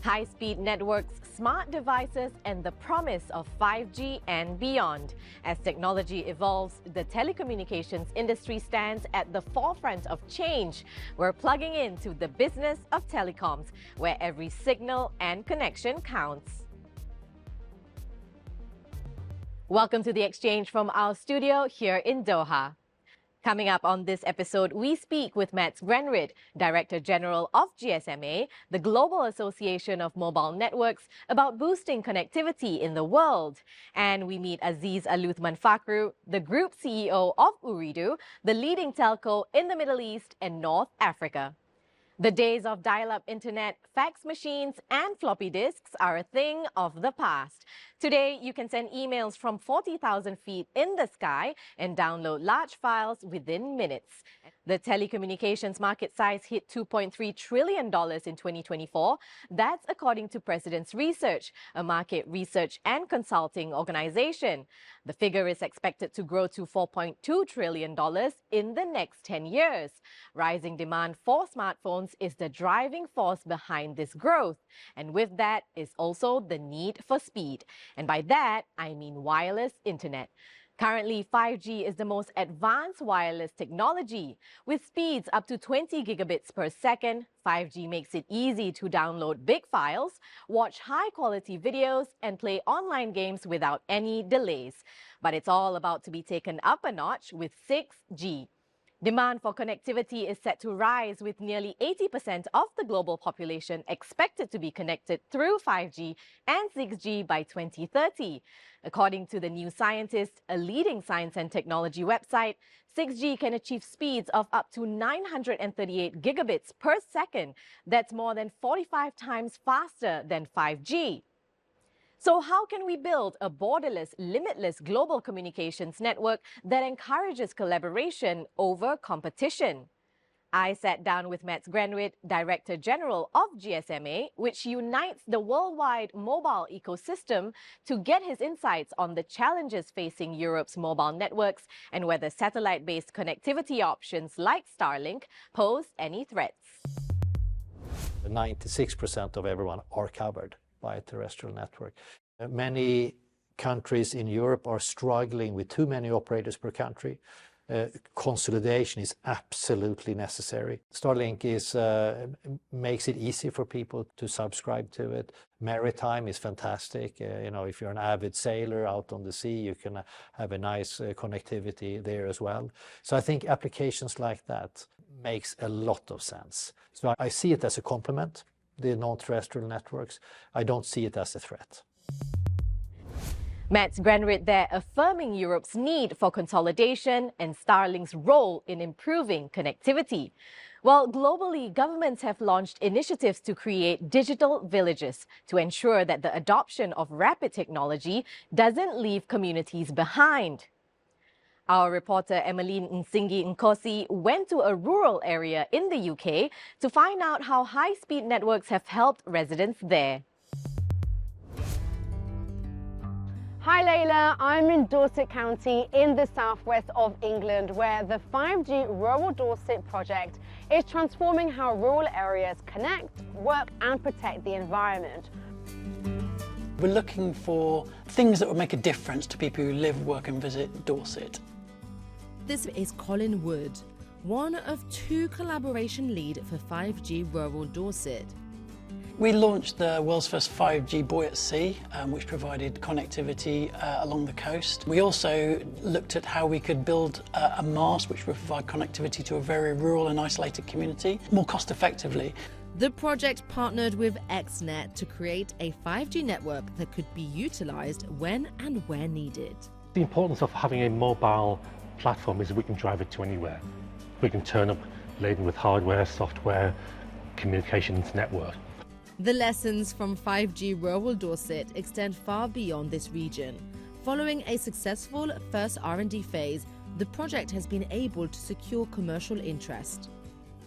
High-speed networks, smart devices, and the promise of 5G and beyond. As technology evolves, the telecommunications industry stands at the forefront of change. We're plugging into the business of telecoms, where every signal and connection counts. Welcome to the exchange from our studio here in Doha. Coming up on this episode, we speak with Mats Grenrid, Director General of GSMA, the Global Association of Mobile Networks, about boosting connectivity in the world. And we meet Aziz Aluthman Fakhru, the Group CEO of Ooredoo, the leading telco in the Middle East and North Africa. The days of dial-up internet, fax machines, and floppy disks are a thing of the past. Today, you can send emails from 40,000 feet in the sky and download large files within minutes. The telecommunications market size hit $2.3 trillion in 2024. That's according to President's Research, a market research and consulting organization. The figure is expected to grow to $4.2 trillion in the next 10 years. Rising demand for smartphones is the driving force behind this growth. And with that is also the need for speed. And by that, I mean wireless internet. Currently, 5G is the most advanced wireless technology. With speeds up to 20 gigabits per second, 5G makes it easy to download big files, watch high-quality videos, and play online games without any delays. But it's all about to be taken up a notch with 6G. Demand for connectivity is set to rise, with nearly 80% of the global population expected to be connected through 5G and 6G by 2030. According to The New Scientist, a leading science and technology website, 6G can achieve speeds of up to 938 gigabits per second. That's more than 45 times faster than 5G. So how can we build a borderless, limitless global communications network that encourages collaboration over competition? I sat down with Mats Grenrid, Director General of GSMA, which unites the worldwide mobile ecosystem, to get his insights on the challenges facing Europe's mobile networks and whether satellite-based connectivity options like Starlink pose any threats. 96% of everyone are covered by a terrestrial network. Many countries in Europe are struggling with too many operators per country. Consolidation is absolutely necessary. Starlink makes it easy for people to subscribe to it. Maritime is fantastic. If you're an avid sailor out on the sea, you can have a nice connectivity there as well. So I think applications like that makes a lot of sense. So I see it as a complement, the non-terrestrial networks. I don't see it as a threat. Mats Grenrid there affirming Europe's need for consolidation and Starlink's role in improving connectivity. Well, globally, governments have launched initiatives to create digital villages to ensure that the adoption of rapid technology doesn't leave communities behind. Our reporter Emmeline Nsingi Nkosi went to a rural area in the UK to find out how high-speed networks have helped residents there. Hi Layla, I'm in Dorset County in the southwest of England, where the 5G Rural Dorset project is transforming how rural areas connect, work and protect the environment. We're looking for things that would make a difference to people who live, work and visit Dorset. This is Colin Wood, one of two collaboration lead for 5G Rural Dorset. We launched the world's first 5G buoy at sea, which provided connectivity along the coast. We also looked at how we could build a mast which would provide connectivity to a very rural and isolated community more cost effectively. The project partnered with XNet to create a 5G network that could be utilised when and where needed. The importance of having a mobile platform is we can drive it to anywhere. We can turn up laden with hardware, software, communications network. The lessons from 5G Rural Dorset extend far beyond this region. Following a successful first R&D phase, the project has been able to secure commercial interest.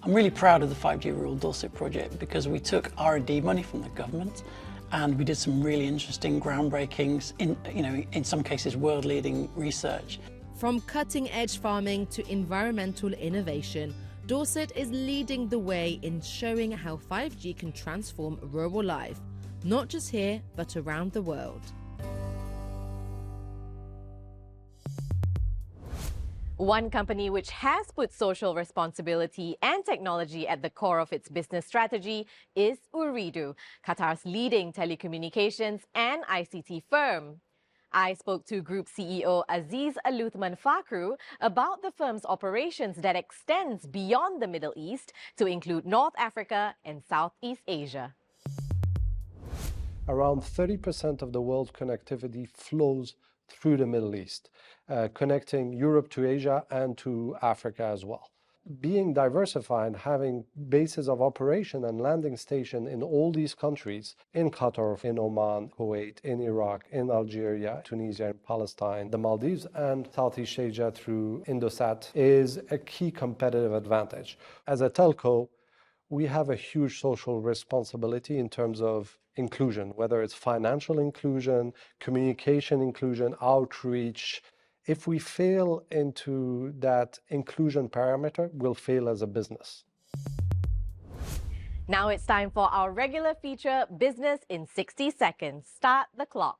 I'm really proud of the 5G Rural Dorset project because we took R&D money from the government and we did some really interesting groundbreakings in some cases world-leading research. From cutting-edge farming to environmental innovation, Dorset is leading the way in showing how 5G can transform rural life, not just here, but around the world. One company which has put social responsibility and technology at the core of its business strategy is Ooredoo, Qatar's leading telecommunications and ICT firm. I spoke to Group CEO Aziz Aluthman Fakhru about the firm's operations that extends beyond the Middle East to include North Africa and Southeast Asia. Around 30% of the world's connectivity flows through the Middle East, connecting Europe to Asia and to Africa as well. Being diversified, having bases of operation and landing station in all these countries, in Qatar, in Oman, Kuwait, in Iraq, in Algeria, Tunisia, and Palestine, the Maldives, and Southeast Asia through Indosat is a key competitive advantage. As a telco, we have a huge social responsibility in terms of inclusion, whether it's financial inclusion, communication inclusion, outreach. If we fail into that inclusion parameter, we'll fail as a business. Now it's time for our regular feature, Business in 60 Seconds. Start the clock.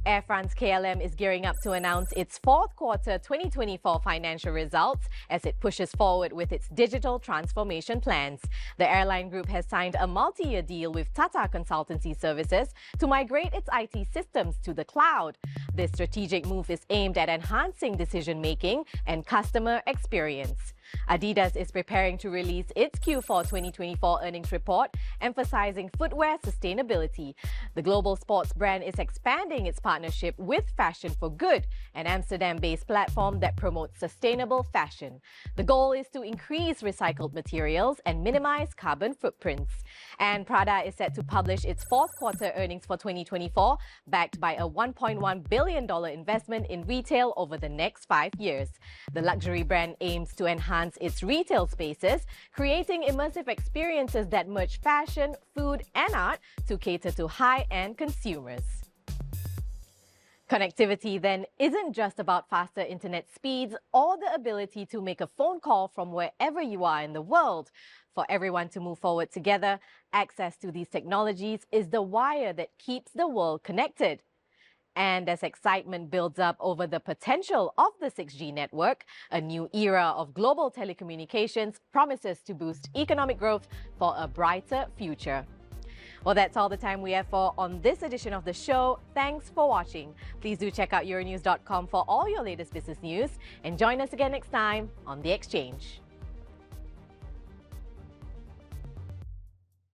Air France KLM is gearing up to announce its fourth quarter 2024 financial results as it pushes forward with its digital transformation plans. The airline group has signed a multi-year deal with Tata Consultancy Services to migrate its IT systems to the cloud. This strategic move is aimed at enhancing decision-making and customer experience. Adidas is preparing to release its Q4 2024 earnings report, emphasizing footwear sustainability. The global sports brand is expanding its partnership with Fashion for Good, an Amsterdam-based platform that promotes sustainable fashion. The goal is to increase recycled materials and minimize carbon footprints. And Prada is set to publish its fourth quarter earnings for 2024, backed by a $1.1 billion investment in retail over the next 5 years. The luxury brand aims to enhance its retail spaces, creating immersive experiences that merge fashion, food, and art to cater to high-end consumers. Connectivity then isn't just about faster internet speeds or the ability to make a phone call from wherever you are in the world. For everyone to move forward together, access to these technologies is the wire that keeps the world connected. And as excitement builds up over the potential of the 6G network, a new era of global telecommunications promises to boost economic growth for a brighter future. Well, that's all the time we have on this edition of the show. Thanks for watching. Please do check out Euronews.com for all your latest business news and join us again next time on The Exchange.